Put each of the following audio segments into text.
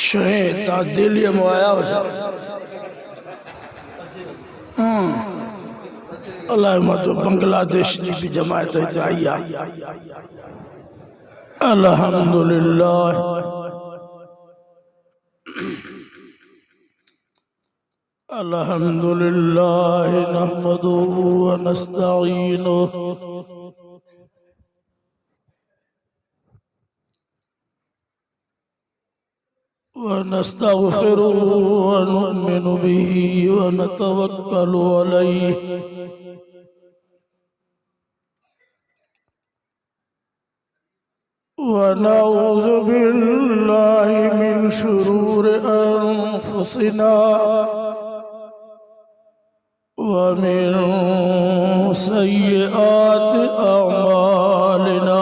शहे ता दिल्ली में आया हो अल्लाह मत बांग्लादेश की भी जमात आई अल्हम्दुलिल्लाह अल्हम्दुलिल्लाह नहमदुहु व नस्तईनुहु व नस्तगफिरुहु व नु'मिनु बिही व नतवक्कलु अलैहि व नऊज़ु बिल्लाहि मिन शुरूरि अनफुसिना व मिन सय्यिआति अअमालिना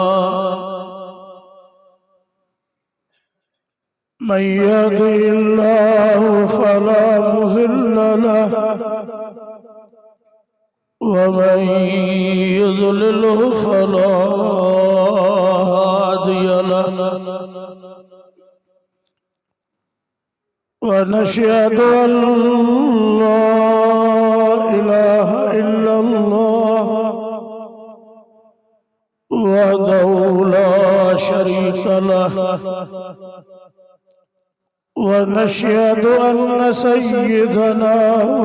मन यहदिहिल्लाहु फला मुज़िल्ल लहु व मन युज़लिल्हु फला हादिय लहु व नशहदु अन ला इलाहा इल्लल्लाह वहदहु ला शरीक लहु ونشهد أن سيدنا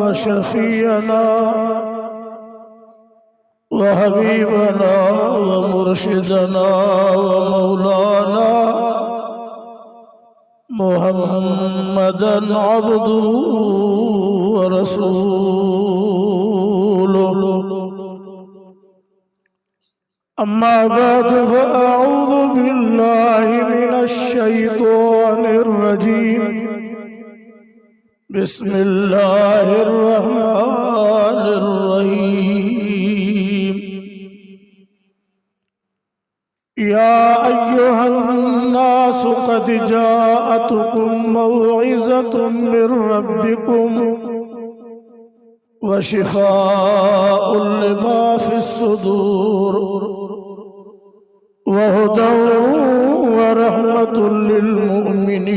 وشفيعنا وحبيبنا ومرشدنا ومولانا محمدا عبده ورسوله أما بعد فأعوذ بالله من الشيطان الرجيم بسم الله الرحمن الرحيم يا أيها الناس قد جاءتكم موعظة من ربكم وشفاء لما في الصدور وهدى ورحمة للمؤمنين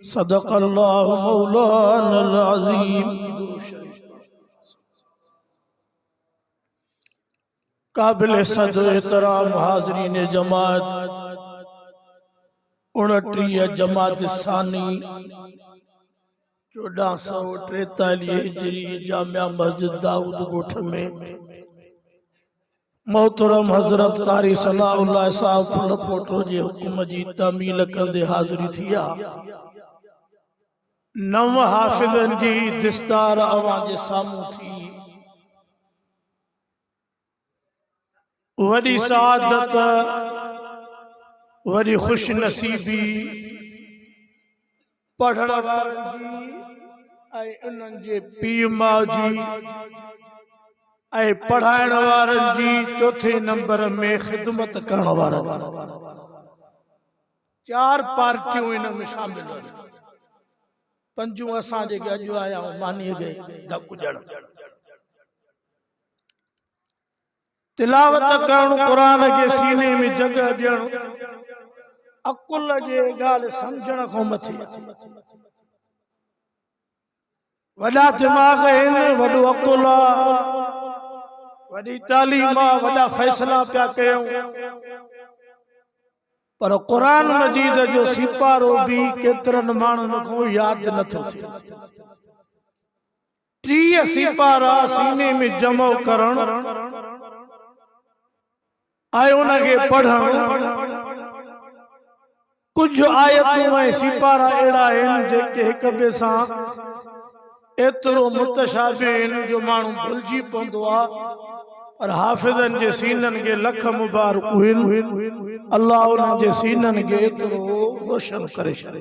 صدق الله مولانا العظيم काबिल सद एहतराम हाजरीन जमात 29 जमात सानी 1443 हिजरी जामिया मस्जिद दाऊद गोठ में मोहतरम हजरत कारी सनाउल्लाह साहब फुल पोटो जे हुकुम जी तामील कंदे हाज़िरी थिया नव हाफिज़न जी दिस्तार आवाज़ सामू थी वडी सादत वडी खुश नसीबी पढ़ण वारन जी ऐं उन्हनि जे पीउ माउ जी ऐं पढ़ाइण वारन जी चौथे नंबर में ख़िदमत करण वारन 4 पार्टियूं इन में शामिल आहिनि पंजूं असां जेके अॼु आया मानीअ गए धक ॾियण तिलावत करण क़ुरान के सीने में जगह ॾियण अकुल जे ॻाल्हि सम्झण खां मथे वॾा दिमाग़ आहिनि वॾो अकुल आहे वॾी तालीम आहे वॾा फ़ैसिला पिया कयूं पर क़ुरान मजीद जो सिपारो भी केतिरनि माण्हुनि खां यादि नथो थिए 30 सिपारा सीने में जमो करण ऐं उनखे पढ़ण कुछ आयतूं ऐं सिपारा अहिड़ा आहिनि जेके हिक ॿिए सां एतिरो मुतशाबिह आहिनि जो माण्हू भुलिजी पवंदो आहे पर हाफ़िज़नि जे सीननि खे लख मुबारकूं आहिनि अल्लाह उन्हनि जे सीननि खे एतिरो रोशन करे छॾे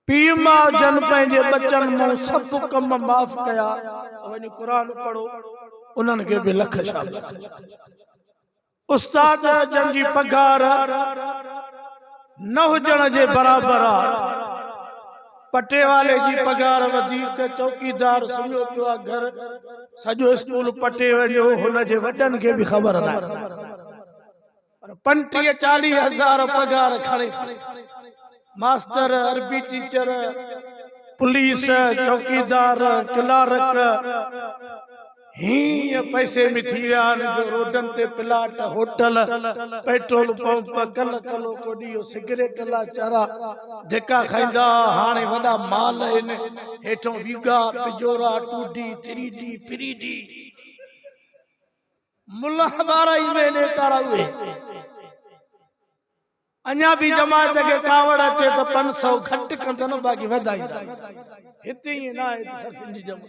पीउ माउ जन पंहिंजे बचनि मां सभु कम माफ़ कया वञी क़ुरान पढ़ो उन्हनि खे बि लख शाबाश उस्ताद जन जी पघार न हुजण जे बराबर आहे पटे वाले जी पगार वधीक, चौकीदार सुम्हियो पियो आहे घर, सॼो स्कूल पटे वञो, हुनजे वॾनि खे बि ख़बर न आहे। 35-40 हज़ार पगार खणे मास्टर, अरबी टीचर, पुलिस, चौकीदार, क्लार्क हीअं पैसे में थी विया आहिनि जो रोडनि ते प्लाट, होटल, पेट्रोल पंप, कल कलो कोॾियो, सिगरेट ला चारा धिका खाईंदा। हाणे वॾा माल आहिनि, हेठों वीगा, पिजोरा, 2D, 3D, 3D, मुल्ला 12 महीने कारा उहे। अञा भी जमात के कावड़ अचे तो 500 घट कंदन, बाक़ी वधाईंदा। हिते ई ना आहे सखिन जम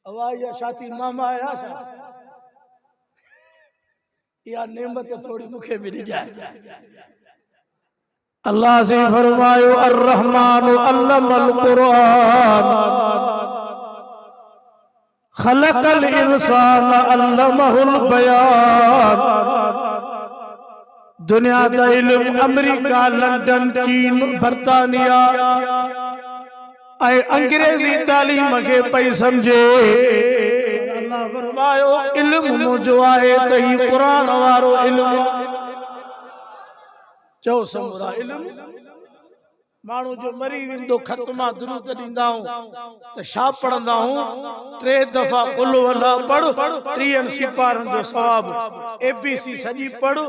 अवाया साथी मामा आया छा, या नेमत थोड़ी मुखे भी ॾिजाए। अल्लाह से फरमायो अर्रहमान अल्लमल कुरान खलकल इंसान अल्लमहुल बयान। दुनिया का इल्म अमेरिका, लंदन, चीन, बर्तानिया अंग्रेजी तालीम के पई समझे। अल्लाह फरमायो इल्म मुंहिंजो आहे त ही कुरान वारो इल्म। चओ समूरा इल्म। माण्हू जो मरी वेंदो, ख़त्मा दुरूद ॾींदा आहियूं त छा पढ़ंदा आहियूं? 3 दफ़ा कुल वला पढ़, 30 सिपारनि जो सवाब। ABC सॼी पढ़,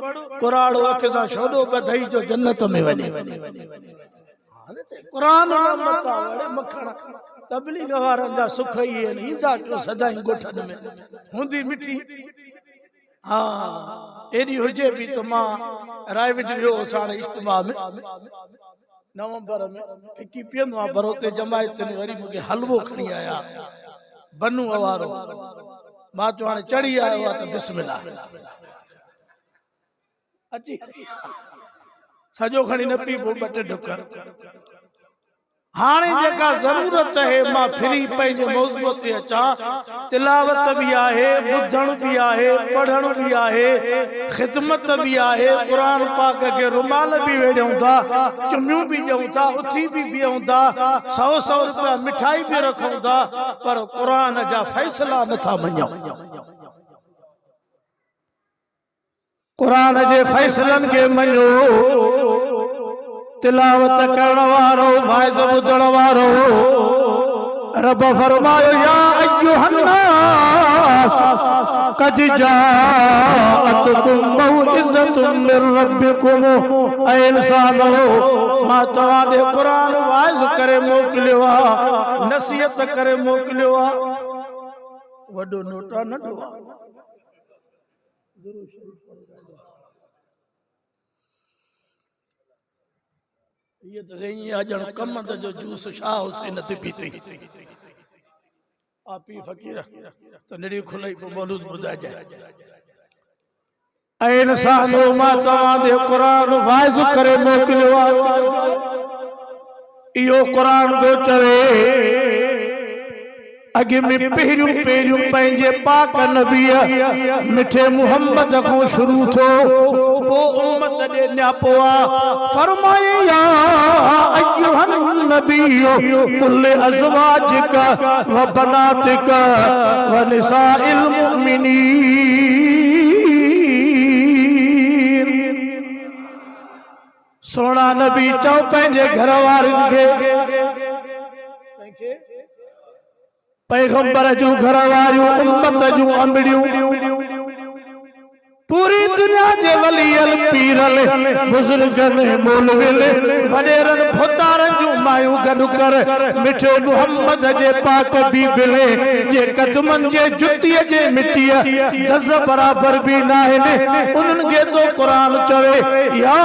कुराड़ो अख सां छोड़ो बधाई जो जन्नत में वञे। कुरान मता वड़े मखण तबलीग वारनि जा सुख ई आहिनि, ईंदा कयो सदाई ॻोठनि में, हूंदी मिठी। हाँ एॾी हुजे बि त मां रायविट वियो साण इज्तिमा में नवंबर में, फिकी पियंदो आहे बरोते जमायत ने वरी मूंखे हलवो खणी आया बनू वारो। मां चयो हाणे चढ़ी आयो आहे त बिस्मिल्लाह अची सॼो खणी न पी पोइ 2 ढुकर। हाणे जेका ज़रूरत है मां फ्री पंहिंजे मौज़ूअ ते अचां, तिलावत भी आहे, ॿुधण भी आहे, पढ़ण भी आहे, ख़िदमत भी आहे। कुरान पाक के रुमाल भी वेड़ियूं था, चुमियूं भी ॾियूं था, उथी भी बीहूं था, 100 रुपया मिठाई भी रखूं था, पर कुरान जा फैसला नथा मञूं। कुरान जे फैसलन के मञो। तिलावत करण वारो, वाइज़ ॿुधण वारो। रब फरमायो या अय्युहन नास कद जाअतकुम मौइज़तुम मिर रब्बिकुम। ऐ इंसानो मां तव्हां ॾे कुरान वाइज़ करे मोकिलियो आहे, नसीहत करे मोकिलियो आहे। वॾो नोटा न ॾियो। ये तो सही है जण कम जो जूस शाह हुसैन ते पीती आपी फकीर तो निड़ी खुलाई को मौलूद बुझा जाए। ऐ इंसानो मां तव्हां दे कुरान वाइज़ करे मोकिलियो आहे। इहो कुरान दो चवे अगे में पहिरियों पंहिंजे पाक नबीअ मिठे मुहम्मद को शुरू थो, वो उम्मत दे न्यापो आ। फरमाए या अय्युहन नबिय्यु कुल अज़वाजिका व बनातिका व निसाइल मुमिनीन। सोना नबी चओ पंहिंजे घर वारनि खे, पैगंबर जो घर वारियूं, उम्मत जो अमड़ियूं, पूरी दुनिया जे वलियल पीरल बुजुर्गन मौलविल वडेरन फुतारन जो मायूं गॾु कर मिठे मुहम्मद जे पाक बीबिले जे कदमन जे जुतीअ जे मिटीअ दज़ बराबर भी ना आहिनि। उन्हनि खे तो कुरान चवे या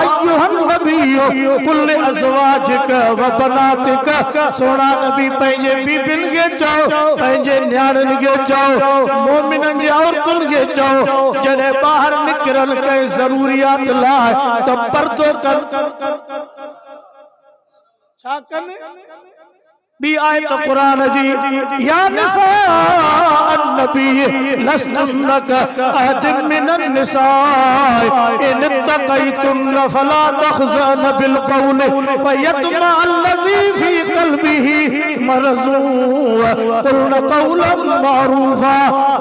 अय्युहन नबिय्यु कुल अज़वाजिका व बनातिका। सोना नबी पंहिंजे बीबिन खे चओ, पंहिंजे न्याणियुनि खे चओ, मोमिननि जी औरतुनि खे चओ जॾहिं बाहर निकरन कई जरूरियात लाए तो पर्दो कर। छा कन बी आयत कुरान जी या निसाअ अन्नबी लस्तना कअहदिन मिनन निसाअ इन तक़ैतुन फला तख़ज़अन बिलक़ौल फयतमा अल्लज़ी फ़ी क़ल्बिही मरज़ुन वक़ुल्न क़ौलन मअरूफ़ा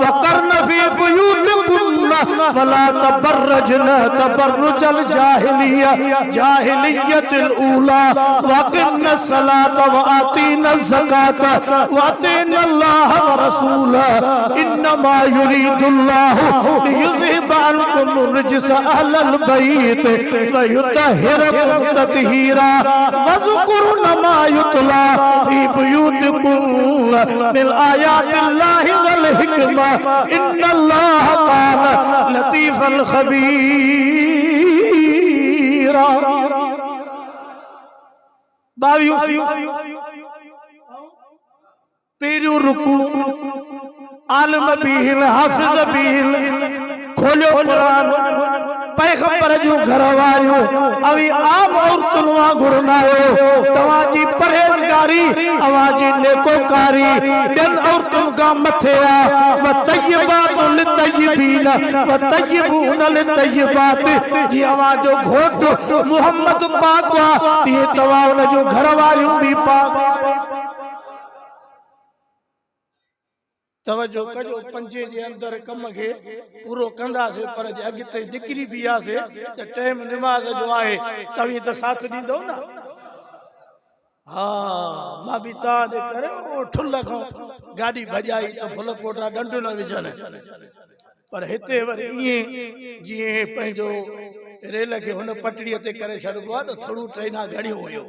वक़र्न फ़ी बुयूतिकुन्न वला तबर्रजन तबर्रुजल जाहिलियतिल ऊला वक़िमना सलात वआतीना ज़कात वअतीना अल्लाह व रसूलहु इन्नमा युरीदुल्लाहु लियुज़हिबा अन्कुम रिज्स अहलल बैत व युतहिरकुम तत्हीरा वज़कुरन मा युतला फ़ी बुयूतिकुम मिन आयातिल्लाहि वल हिकमा इन्नल्लाह कान लतीफ़न ख़बीरा। पेरू रुकू आलिम बील हाफिज बील खोलो कुरान पैगंबर जो घर वारियो अवी आम औरतुन वांगुर नायो तवाजी परहेज़गारी अवाजी नेकोकारी ॿियनि औरतुन खां मथे आ व तय्यबातु लितय्यबीन व तय्यबून लितय्यबात जी अवाजो घोट मोहम्मद पाक वा तीअं तव्हां उन जो घर वारियूं भी पाक। तवज्जो कजो पंजे जे अंदर कम के पूरो कंदासीं पर जे अॻिते निकिरी बीहासीं त टाइम निमाज़ जो आहे तव्हीं त साथ ॾींदो न। हा मां बि तव्हां जे करे ठुल खां गाॾी भॼाई त फुल कोटा ॾंड न विझनि पर हिते वरी ईअं जीअं पंहिंजो रेल खे हुन पटड़ीअ ते करे छॾिबो आहे न थोरो ट्रेना घणियूं हुयूं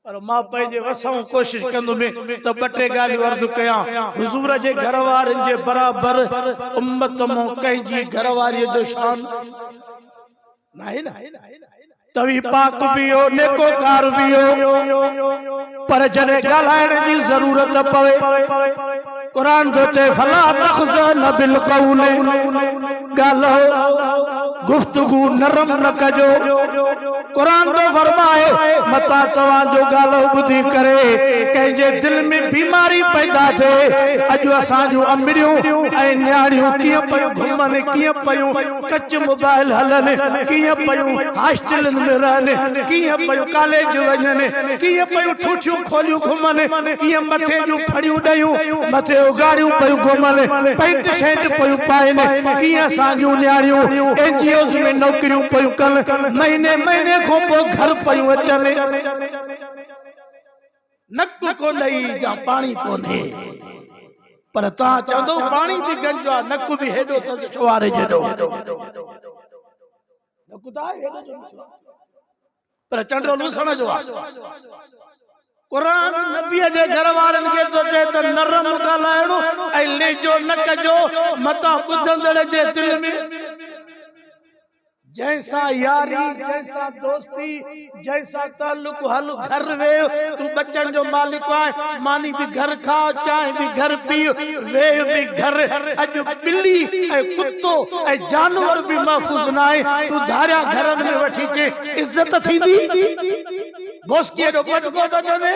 पर मां पंहिंजे वसां कोशिश कंदुमि त ॿ टे ॻाल्हियूं अर्ज़ु कयां। हुज़ूर जे घर वारनि जे बराबरि उम्मत मां कंहिंजी घर वारीअ जो शान नाहे न। तवी पाक भी हो नेकोकार भी हो पर जॾहिं ॻाल्हाइण जी ज़रूरत पवे कुरान जो चए फला तख़ज़अन बिलक़ौल ॻाल्हायो गुफ्तगू नरम न कजो। कुरान तो फरमाए मता तव्हां जो ॻाल्हि ॿुधी करे कंहिंजे दिल में बीमारी पैदा थिए अॼु असां जूं अमड़ियूं ऐं न्याणियूं कीअं पयूं घुमनि कीअं पयूं टच मोबाइल हलनि कीअं पयूं हॉस्टलनि में रहनि कीअं पयूं कॉलेज वञनि कीअं पयूं ठूठियूं खोलियूं घुमनि कीअं मथे जूं फड़ियूं ॾयूं मथे उगाड़ियूं पयूं घुमनि पेंट शर्ट पयूं पाइनि कीअं असां जूं न्याणियूं NGOs में नौकरियूं पयूं कनि महीने महीने खां पोइ घर पयूं अचनि नक कोन्हे या पाणी कोन्हे पर तव्हां चवंदो पाणी बि गंजो आहे नक बि हेॾो अथसि छुआरे जहिड़ो पर चंडो लूसण जो आहे। कुरान नबीअ जे घर वारनि खे तो चए त नरम ॻाल्हाइणो ऐं लेजो न कजो मतां ॿुधंदड़ जे दिलि में जैसा यारी जैसा दोस्ती जैसा ताल्लुक हल घर वे तू बच्चन जो मालिक है मानी भी घर खा चाय भी घर पी वे भी घर अज बिल्ली ए कुत्तो ए जानवर भी महफूज ना है तू धारिया घरन में वठी के इज्जत थींदी बोस्की जो बचको बचने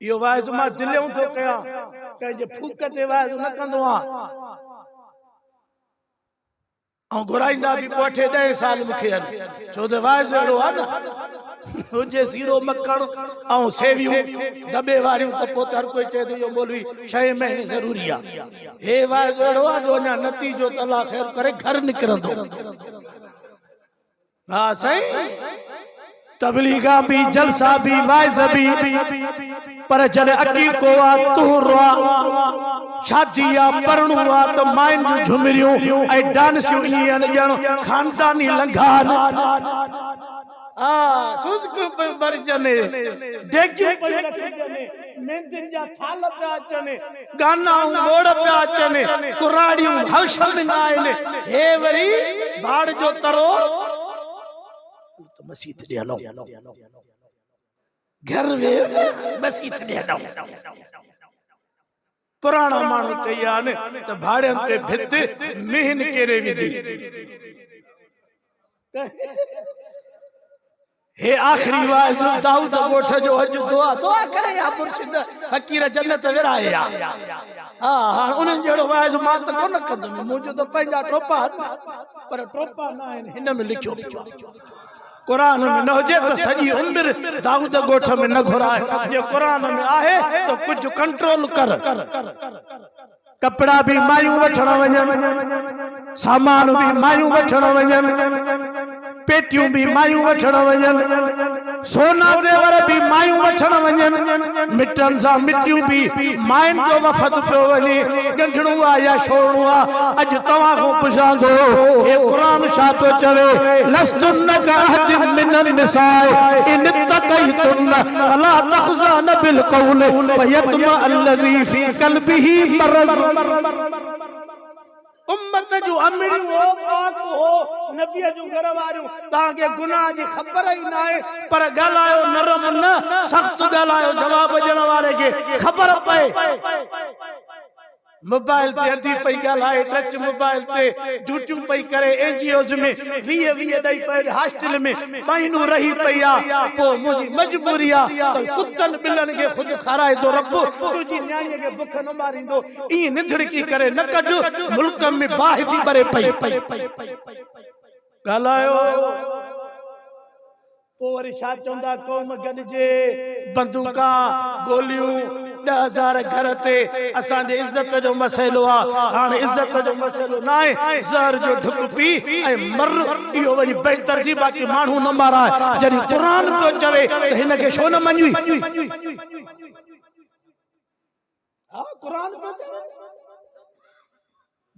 यो वाइज मां दिलियों तो कया जे फूक ते वाइज न कंदो आ ऐं घुराईंदा बि 8-10 साल मूंखे छो त वाइज़ अहिड़ो आहे न हुजे सीरो मखण ऐं सेवियूं दॿे वारियूं त पोइ त हर कोई चए थो इहो मौलवी 6 महीने ज़रूरी आहे हे वाइज़ अहिड़ो आहे जो अञा नतीजो त अलाह ख़ैर करे घर निकिरंदो। हा साईं तबलीगा भी जलसा भी वाइज़ भी पर जॾहिं अकीको आहे तुहर आहे शादी आहे परणो आहे त माइन जूं झुमरियूं ऐं डांसियूं ईअं ॼण खानदानी लंघा सुज़क बरजने डेगियूं पियूं रखजनि मेंदियुनि जा थाल पिया अचनि गाना बोड़ पिया अचनि कुराड़ियूं हर्ष में आहिनि हे वरी बाड़ जो तरो मसीत दे हलो घर वे मसीत दे हलो पुराना माण्हू चई आहे न त भाड़ियुनि ते भित मेहन केरे विधी हे आखिरी वाइज़ दाऊद गोठ जो अज दुआ दुआ करे या मुर्शिद फकीर जन्नत विराए या हां उन जड़ो वाइज़ मां त कोन कंदम मुजो तो पंजा टोपा पर टोपा ना हिन में लिखियो कुरान में न हुजे तो सजी उम्र दाऊद गोठ में न घुराए जे कुरान में आहे तो कुछ कंट्रोल कर कपड़ा भी मायूं वठण वञन सामान भी मायूं वठण वञन पेटियूं भी मायूं वठण वञन सोना जेवर भी मायूं वठण वञन मिटन सा मिटियूं भी माइन जो वफ़द पियो वञे गंढणो आ या छोड़ो आ अज तवा को पुछां थो हे कुरान छा तो चवे लस्तुन का अहद मिन निसाए इन तकैतुन फला तखज़ान बिल कौल वयतमा अल्लज़ी फी क़ल्बिही मरज़ उम्मत जो अमीर हो पाक हो नबी जो घर वारियो ताके गुनाह जी खबर ही ना है पर गलायो नरम न सख्त गलायो जवाब जण वाले के खबर पए मोबाइल ते अधी पई गलाए टच मोबाइल ते ड्यूटियूं पई करे एनजीओस में 20 दई पे हॉस्टल में महीनों रही पईया पो मुजी मजबूरी आ कुत्तन बिलन के खुद खाराए दो रब तुजी न्याणी के भूख न मारिंदो ई निधड़की करे न कढ मुल्क में बाहि थी बरे पई गलायो पो वरी छा चंदा कौम गडजे बंदूका गोलियूं 10,000 घर ते असां जे इज्जत जो मसइलो आ हाणे इज्जत जो मसइलो ना है ज़हर जो ढुक पी ए मर इहो वरी बेहतर जी बाकी मानू न माराए जदी कुरान तो चवे त हिन के छो न मञी हां कुरान पे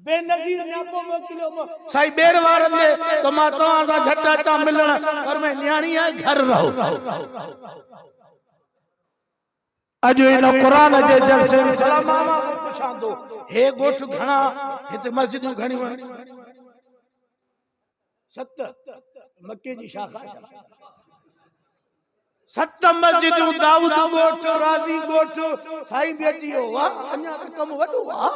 बेनजीर न्यापो मोकिलियो साईं बेरवार में तो मां तव्हां सां झटा चा मिलण घर में न्याणी आहे घर रहो अज इन कुरान जे जलसे में सलाम पुछां दो हे गोठ घणा हिते मस्जिदूं घणियूं आहिनि 7 मक्के जी शाखा 7 मस्जिदूं दाऊद गोठ राज़ी गोठ साईं बेटी हो अञा त कम वडो आ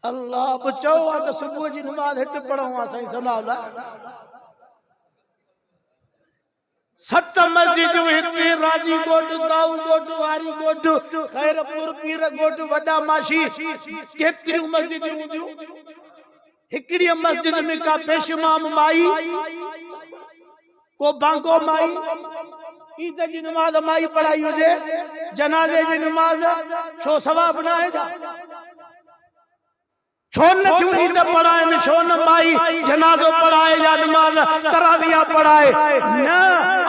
अल्लाह बचो आ त सुबह जी नमाज हिते पढ़ो आ साईं सना 7 मस्जिदूं हिते राजी गोठ दाऊ गोठ वारी गोठ खैरपुर पीर गोठ वडा माशी केतिरियूं मस्जिदूं हूंदियूं हिकड़ी मस्जिद में का पेशमाम माई को बांको माई ईद जी नमाज माई पढ़ाई हुजे जनाजे जी नमाज छो सवाब ना है छो न क्यों ईद पढ़ाए न छो न माई जनाजो पढ़ाए या नमाज तराविया पढ़ाए न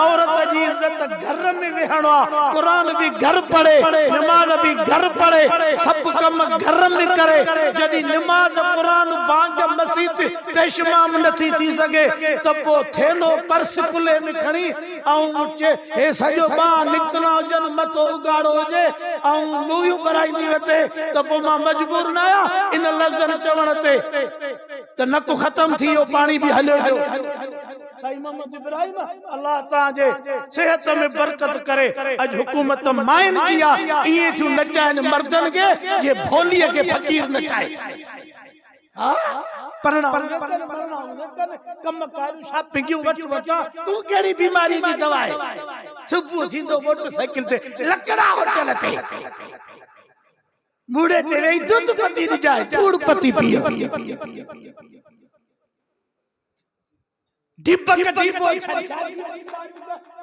औरत जी इज्जत घर में वेहणो कुरान भी घर पढ़े नमाज भी घर पढ़े सब कम घर में करे जदी नमाज कुरान बांग मस्जिद पेशमाम नथी थी सके तो पो थेनो पर्स कुले में खणी आऊं चे हे सजो बा निकतना जन मतो उगाड़ो जे आऊं मूवियूं कराईंदी वते तो पो मां मजबूर ना आया इन लफ्ज़न चवण ते त नक खत्म थी यो पानी भी हले जो साईं मोहम्मद इब्राहिम अल्लाह तां जे सेहत में बरकत करे अज हुकूमत माइन किया इए जो नचाए मर्दन के जे भोलिए के फकीर नचाए हां परना कम कारू छा पिगियो वटा तू केड़ी बीमारी दी दवा है सुबह थींदो मोटरसाइकिल ते लकड़ा होटल ते मुड़े ते रही दूध पती दी जाए चूड़ पती पिए दीपक दीपो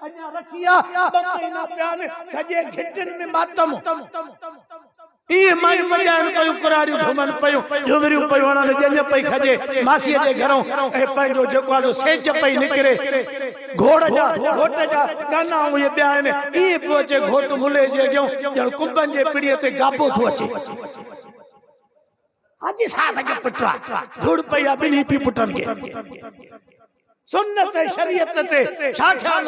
अन्या रखिया बमैना प्यान सजे घिटन में मातम ई माई मजान पयो कुराड़ियो घुमन पयो झुमरियो पयो वणन जंज पई खजे मासी जे घरों ए पंजो जेको जो सेज पई निकरे घोड़ जा घोट जा गाना ये बयान ई पोचे घोट मुले जे जो जण कुंभन जे पीड़ीअ ते गापो थो अचे हाजी साहब के पुटरा धुड़ पया बिनी पी पुटन के सुन्नत शरीयत ते छा ख्याल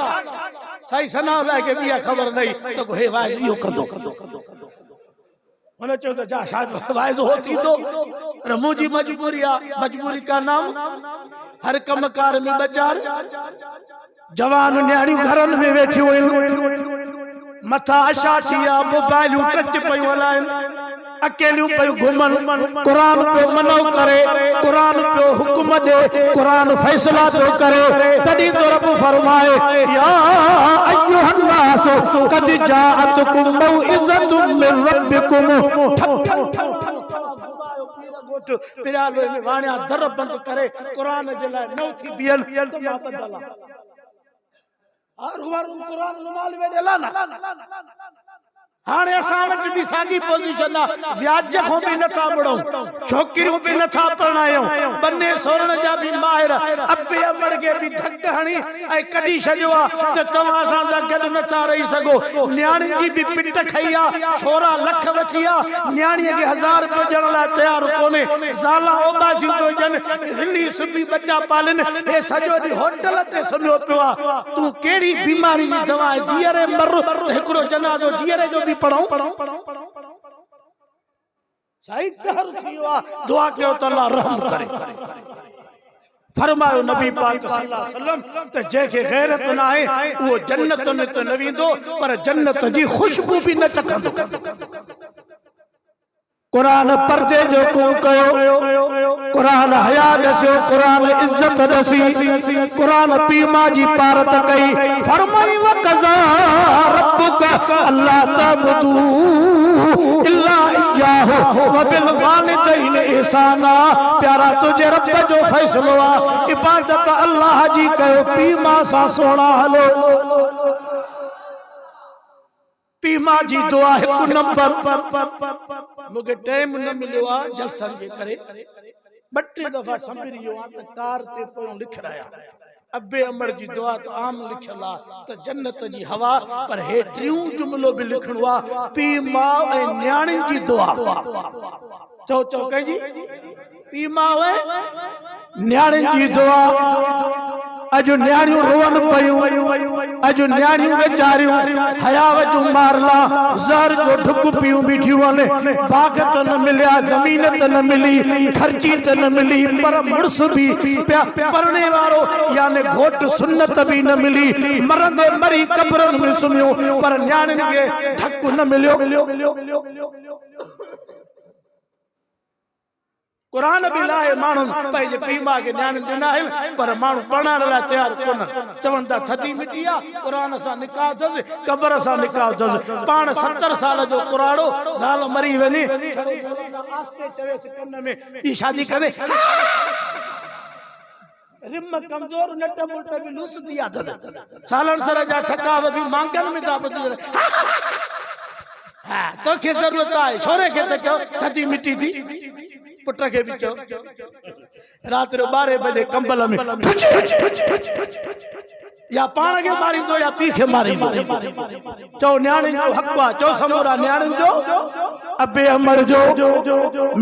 साईं सना ला के बिया खबर नहीं तो हे भाई यो कदो मन चो तो जा शायद वाइज होती तो मुझी मजबूरी का नाम हर कमकार में बचार जवान न्याणी घरन में बैठी हुई मथा आशा थिया मोबाइल टच पई हलाइन अकेलियों पे घुमन कुरान पे मनो करे कुरान पे हुक्म दे कुरान फैसला तो करे तभी तो रब फरमाए या अय्युहन नास कद जाअतकुम मौइज़तुम मिन रब्बिकुम पिरालो में वाणिया दर बंद करे कुरान जे लाए नौ थी बियल तो मां बदला हर कुरान रुमाल में देला ना हाणे असां वटि बि साॻी पोज़ीशन आहे व्याज खां बि नथा बढ़ूं छोकिरियूं बि नथा परणायूं बन्ने सोरण जा बि माहिर अबे अमड़ खे बि धक हणी ऐं कढी छॾियो आहे त तव्हां सां गॾु नथा रही सघो न्याणियुनि जी बि पिट खई आहे छोरा लख वठी आहे न्याणीअ खे 1000 रुपया ॾियण लाइ तयारु कोन्हे ज़ाला ओबासियूं थो ॾियनि हिली सुबी बच्चा पालनि हे सॼो ॾींहुं होटल ते सुम्हियो पियो आहे तूं कहिड़ी बीमारी जी दवा जीअरे मर हिकिड़ो जनाज़ो जीअरे जो बि पढ़ो सही कहर थियो आ दुआ कयो त अल्लाह रहम करे फरमायो नबी पाक सल्लल्लाहु अलैहि वसल्लम त जेके गैरत न आहे वो जन्नत में त न वेंदो पर जन्नत जी खुशबू भी न चखंदो कुरान पर्दे जो को कयो कुरान हया दसो कुरान इज्जत दसी कुरान पीमा जी पारत कई फरमाई व कज़ा रब्बुका अल्लाह तबदू इल्ला इय्याहु व बिल वालिदैन ihsana प्यारा तुझे रब जो फैसलो आ इबादत अल्लाह जी कयो पीमा सा सोना हलो पीमा जी दुआ एक नंबर मुझे टाइम न मिलो आ जलसन जे करे बट्टे दफा संभरियो आ त कार ते पों लिख रहा अबे अमर जी दुआ तो आम लिखला त जन्नत जी हवा पर हे टियों जुमलो भी लिखणो आ पीमा ए न्याणी जी दुआ चो चो कह जी पीमा ए न्याणी जी दुआ अजु न्याणियों रोवन पयूं अजु न्याणियों बेचारियों हया वजू मारला ज़हर जो ढुक पियूं बीठियूं ने बाग त न मिलिया जमीन त न मिली खर्ची त न मिली पर मुड़स भी परने वारो याने घोट सुन्नत भी न मिली मरंदे मरी कब्रन में सुमियो पर न्याणिन के ढक न मिलियो कुरान भी लाए मानू पंहिंजे पीमा के न्याण ॾिना आहिनि पर मानू पढ़ण लाइ तयार कोन चवनि था थधी मिटी आहे कुरान सां निकाह अथसि कब्र सां निकाह अथसि पाण 70 साल जो कुराड़ो ज़ाल मरी वञे आस्ते चवेसि कन में ई शादी करे रिम कमजोर नट मुट भी लूस थी आहे सालन सर जा ठकाव भी मांगन में था ॿुधी हां तोखे ज़रूरत आहे छोरे खे त चओ थधी मिटी थी पुट के भी चो रात रो 12 बजे कंबल में या पाण के मारी दो या पी के मारी दो चो न्याणी जो हकवा चो समूरा न्याणी जो अबे अमर जो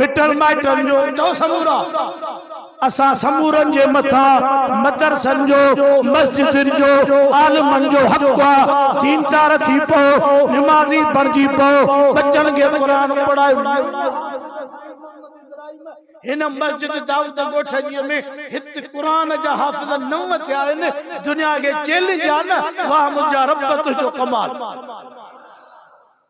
मिटल माइटन जो चो समूरा असा समूरन जे मथा मदरसन जो मस्जिदन जो आलमन जो हकवा दीनदार थी पो नमाजी बणजी पो बच्चन के कुरान पढ़ायो इन मस्जिद दाऊद गोठजी में हित कुरान जा हाफिज 9 थिया आहिनि दुनिया के चैलेंज आ न वाह मुंहिंजा रब तुंहिंजो कमाल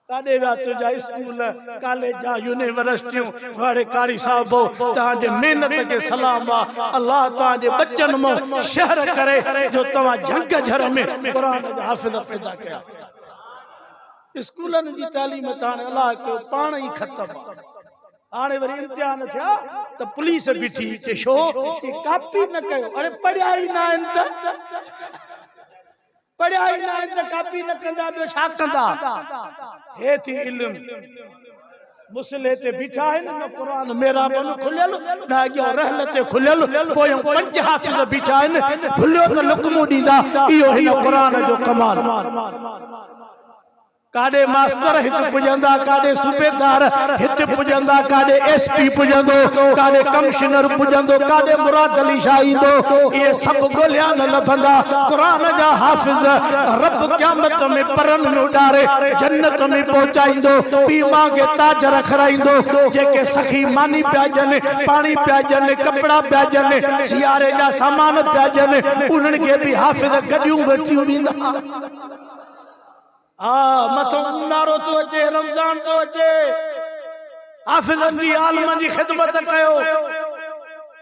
काॾे विया तुंहिंजा स्कूल कॉलेज जा यूनिवर्सिटियूं वारे कारी साहबो तव्हांजे महिनत के सलाम आहे अल्लाह तव्हांजे बच्चन मां शहर करे जो तव्हां झंग झर में कुरान जा हाफिज पैदा कया स्कूलन जी तालीम ताणे अल्लाह कयो पाण ई ख़त्म आने वरी इम्तिहान थिया तो पुलिस बीठी के शो की कॉपी न कयो अरे पढ़िया ही ना इंत पढ़िया ही ना इंत कॉपी न कंदा बे छा कंदा हे थी इल्म मुसले ते बीठा है न कुरान मेरा बन खुलल ना गयो रहल ते खुलल पोयो पंज हाफिज बीठा है भुलियो त लुकमो दीदा इयो हिन कुरान जो कमाल काडे मास्टर हित पुजंदा काडे सूबेदार हित पुजंदा काडे एसपी पुजंदो काडे कमिश्नर पुजंदो काडे मुराद अली शाह ईंदो ये सब गोलिया न लभंदा कुरान जा हाफिज रब क़यामत में परन में उडारे जन्नत में पहुंचाइंदो पीमा के ताज रखराइंदो जेके सखी मानी प्याजन पानी प्याजन कपड़ा प्याजन सियारे जा सामान प्याजन उन्हन के भी हाफिज गडियूं वठी वेंदा मथो नारो तो अचे रमजान तो अचे हाफिज़नि जी आलमनि जी ख़िदमत कयो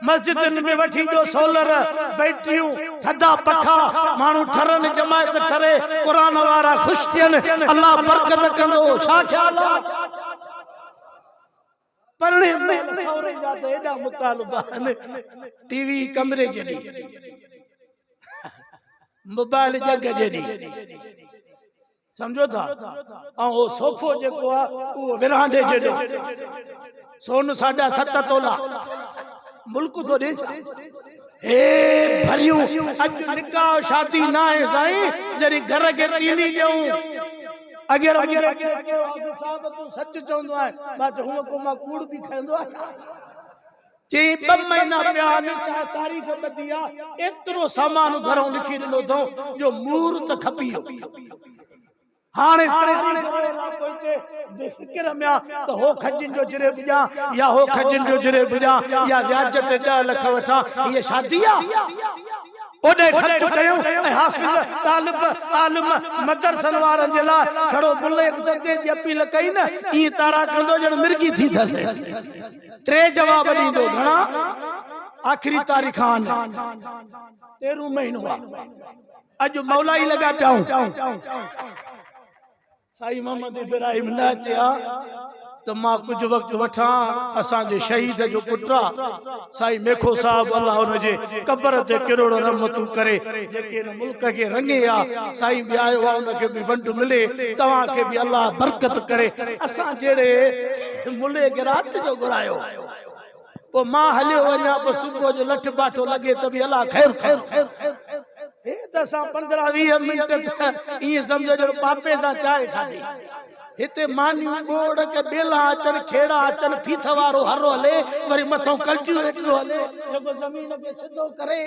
मस्जिदनि में वठी जो सोलर बैटरियूं थधा पखा माण्हू ठरनि जमायत करे क़ुरान वारा ख़ुशि थियनि अल्लाह बरकत कंदो छा ख़्याल आहे परणे सौरे जा त एॾा मुतालबा आहिनि टीवी कमरे जॾी मोबाइल जग जॾी समझो था ऐं वो सोफो जेको आहे उहो विरहांदे जॾो सोन 7.5 तोला मुल्क तो दे ए भरियूं अज निकाह शादी ना है साईं जरी घर के तीली ॾियूं अगर साहब तू सच चवंदो आहे मां त हुन को मां कूड़ बि खाईंदो आहे जे 2 महीना पिया चा तारीख़ बदी आहे एतिरो सामान घरों लिखी ॾिनो अथऊं जो मुहूर्त खपी हाणे बेफिक्र में त हो खजिन जो जिरे बुझा या हो खजिन जो जिरे बुझा या व्याज ते 10 लाख वठा ये शादी आ ओडे ख़र्च कयो हाफिज़ तालिब आलिम मदरसन वारन जे ला खड़ो बुले दे जी अपील कई न ई तारा कंदो जण मिर्गी थी थसे 3 जवाब ॾींदो घणा आखिरी तारीख़ 13 महीनो अज मौलाई लगा पियाऊं साई मोहम्मद इब्राहिम न अचिया तो मां कुछ वक्त वठा असा जे शहीद जो पुत्र साई मेखो साहब अल्लाह उन जे कब्र ते करोड़ो रहमतू करे जेके न मुल्क के रंगे आ साई भी आयो आ उन के भी वंड मिले तवा के भी अल्लाह बरकत करे असा जेड़े मुले के रात जो घुरायो वो मां हलियो वना पर सुबह जो लठ बाटो लगे तो भी अल्लाह खैर खैर खैर हे दसा 15-20 मिनट ये समझो जो पापे सा चाय खादी हिते मानी बोड़ के बेला अचन खेड़ा अचन फीथवारो हरो हले वरी मथो कल्जू हेठो हले जेको जमीन के सिधो करे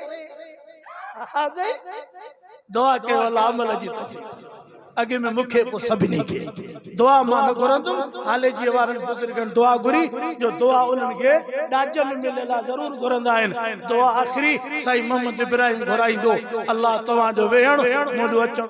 हाजे दुआ के वाला अमल जी तोफीक अगे में मुखे को सभिनी के दुआ मान करंदो हाले जी वारन बुजुर्गन दुआ गुरी जो दुआ उनन के दाज में मिलेला जरूर घुरंदा आहिन दुआ आखिरी साईं मोहम्मद इब्राहिम घुराईंदो अल्लाह तवा जो वेहण मुंडो अच